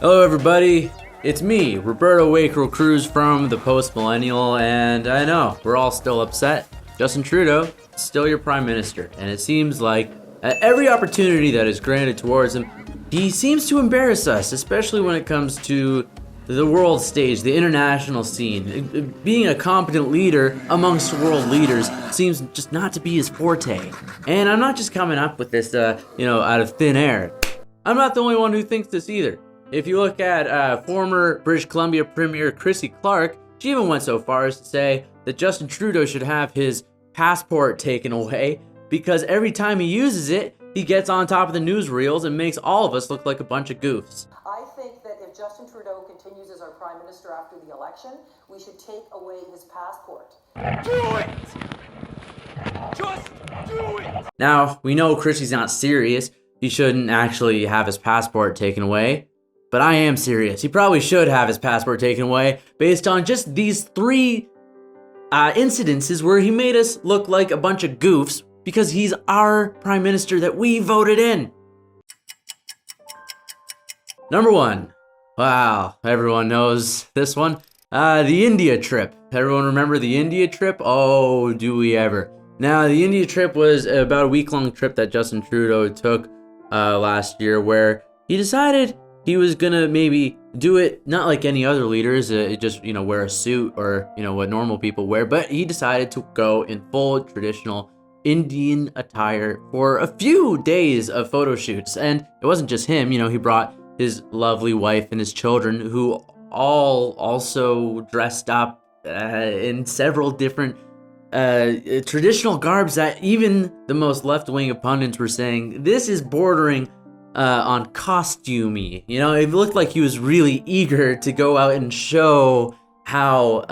Hello everybody, it's me, Roberto Wakerell-Cruz from the Post Millennial, and I know, we're all still upset. Justin Trudeau is still your Prime Minister, and it seems like at every opportunity that is granted towards him, he seems to embarrass us, especially when it comes to the world stage, the international scene. Being a competent leader amongst world leaders seems just not to be his forte. And I'm not just coming up with this, out of thin air. I'm not the only one who thinks this either. If you look at former British Columbia Premier Chrissy Clark, she even went so far as to say that Justin Trudeau should have his passport taken away because every time he uses it, he gets on top of the newsreels and makes all of us look like a bunch of goofs. I think that if Justin Trudeau continues as our Prime Minister after the election, we should take away his passport. Do it! Just do it! Now, we know Chrissy's not serious. He shouldn't actually have his passport taken away. But I am serious. He probably should have his passport taken away based on just these three incidences where he made us look like a bunch of goofs because he's our Prime Minister that we voted in. Number one. Wow, everyone knows this one. The India trip. Everyone remember the India trip? Oh, do we ever. Now, the India trip was about a week-long trip that Justin Trudeau took last year where he decided he was gonna maybe do it not like any other leaders, just wear a suit or what normal people wear, but he decided to go in full traditional Indian attire for a few days of photo shoots. And it wasn't just him, he brought his lovely wife and his children, who all also dressed up in several different traditional garbs that even the most left-wing pundits were saying this is bordering on costumey. It looked like he was really eager to go out and show how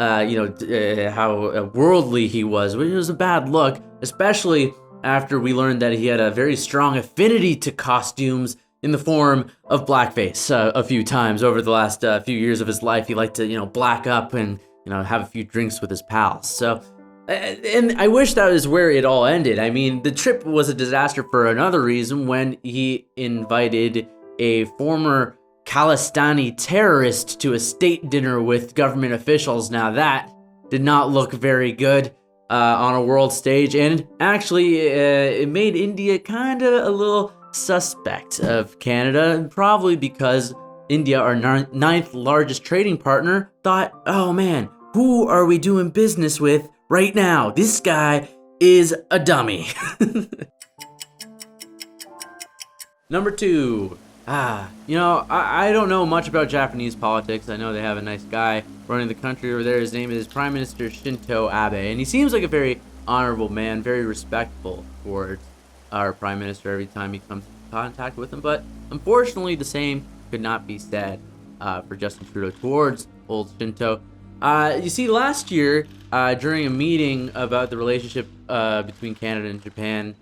worldly he was, which was a bad look, especially after we learned that he had a very strong affinity to costumes in the form of blackface a few times over the last few years of his life. He liked to, black up and, have a few drinks with his pals. So, and I wish that was where it all ended. I mean, the trip was a disaster for another reason when he invited a former Khalistani terrorist to a state dinner with government officials. Now that did not look very good on a world stage, and actually it made India kind of a little suspect of Canada, probably because India, our ninth largest trading partner, thought, oh man, who are we doing business with right now? This guy is a dummy. Number two. I don't know much about Japanese politics. I know they have a nice guy running the country over there. His name is Prime Minister Shinzo Abe, and he seems like a very honorable man, very respectful towards our Prime Minister every time he comes in contact with him. But unfortunately, the same could not be said for Justin Trudeau towards old Shinzo. You see, last year, during a meeting about the relationship between Canada and Japan,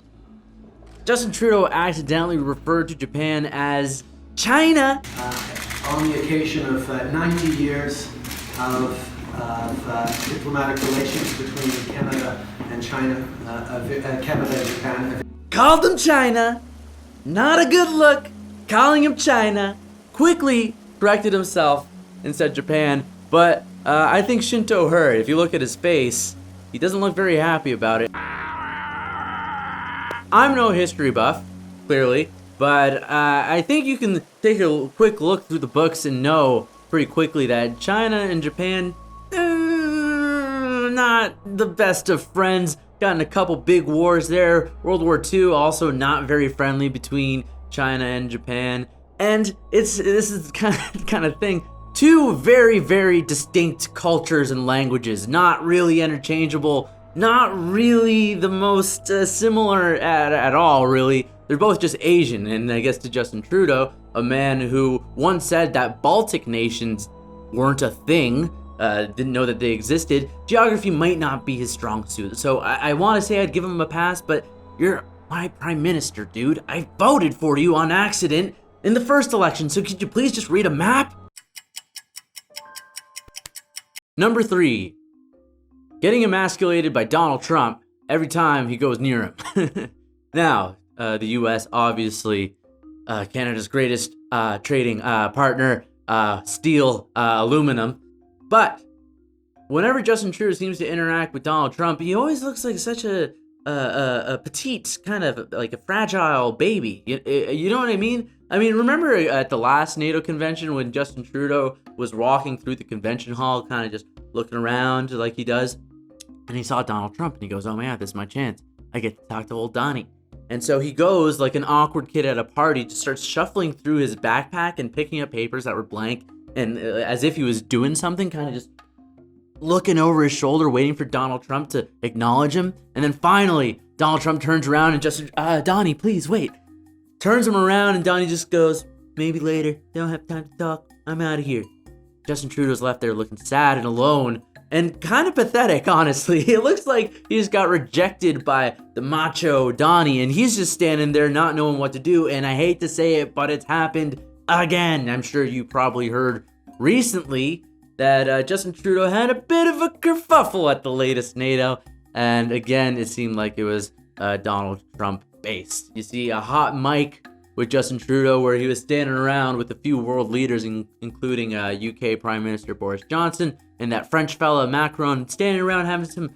Justin Trudeau accidentally referred to Japan as China. On the occasion of 90 years of diplomatic relations between Canada and China, Canada and Japan. Called him China. Not a good look. Calling him China. Quickly corrected himself and said Japan. But I think Shinzo heard. If you look at his face, he doesn't look very happy about it. I'm no history buff, clearly, but I think you can take a quick look through the books and know pretty quickly that China and Japan, not the best of friends. Gotten a couple big wars there. World War II, also not very friendly between China and Japan. And this is the kind of thing. Two very, very distinct cultures and languages, not really interchangeable, not really the most similar at all, really. They're both just Asian, and I guess to Justin Trudeau, a man who once said that Baltic nations weren't a thing, didn't know that they existed, geography might not be his strong suit. So I want to say I'd give him a pass, but you're my Prime Minister, dude. I voted for you on accident in the first election, so could you please just read a map? Number three. Getting emasculated by Donald Trump every time he goes near him. Now, the U.S., obviously, Canada's greatest trading partner, steel, aluminum. But whenever Justin Trudeau seems to interact with Donald Trump, he always looks like such a petite, kind of like a fragile baby. You know what I mean? I mean, remember at the last NATO convention when Justin Trudeau was walking through the convention hall, kind of just looking around like he does, and he saw Donald Trump, and he goes, "Oh man, this is my chance. I get to talk to old Donnie." And so he goes like an awkward kid at a party, just starts shuffling through his backpack and picking up papers that were blank, and as if he was doing something, kind of just looking over his shoulder, waiting for Donald Trump to acknowledge him. And then finally, Donald Trump turns around and Justin, Donnie, please wait. Turns him around and Donnie just goes, "Maybe later. Don't have time to talk. I'm out of here." Justin Trudeau's left there looking sad and alone and kind of pathetic, honestly. It looks like he just got rejected by the macho Donnie, and he's just standing there not knowing what to do. And I hate to say it, but it's happened again. I'm sure you probably heard recently that Justin Trudeau had a bit of a kerfuffle at the latest NATO. And again, it seemed like it was Donald Trump based. You see a hot mic with Justin Trudeau where he was standing around with a few world leaders, including UK Prime Minister Boris Johnson and that French fella Macron, standing around having some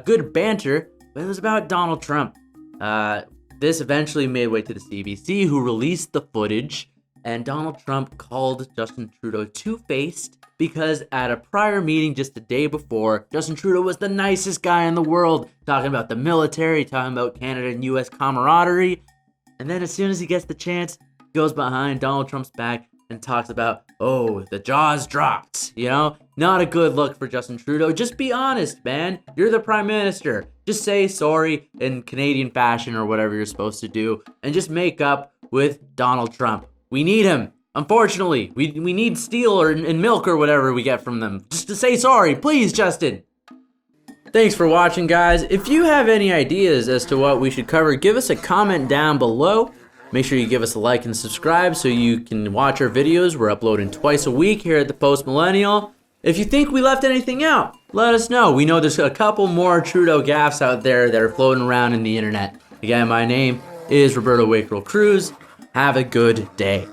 good banter, but it was about Donald Trump. This eventually made way to the CBC, who released the footage, and Donald Trump called Justin Trudeau two-faced because at a prior meeting just the day before, Justin Trudeau was the nicest guy in the world, talking about the military, talking about Canada and US camaraderie. And then as soon as he gets the chance, he goes behind Donald Trump's back and talks about, oh, the jaws dropped, you know? Not a good look for Justin Trudeau. Just be honest, man. You're the prime minister. Just say sorry in Canadian fashion or whatever you're supposed to do, and just make up with Donald Trump. We need him. Unfortunately, we need steel and milk or whatever we get from them. Just to say sorry, please, Justin. Thanks for watching, guys. If you have any ideas as to what we should cover, give us a comment down below. Make sure you give us a like and subscribe so you can watch our videos. We're uploading twice a week here at the Post Millennial. If you think we left anything out, let us know. We know there's a couple more Trudeau gaffes out there that are floating around in the internet. Again, my name is Roberto Wakerell-Cruz. Have a good day.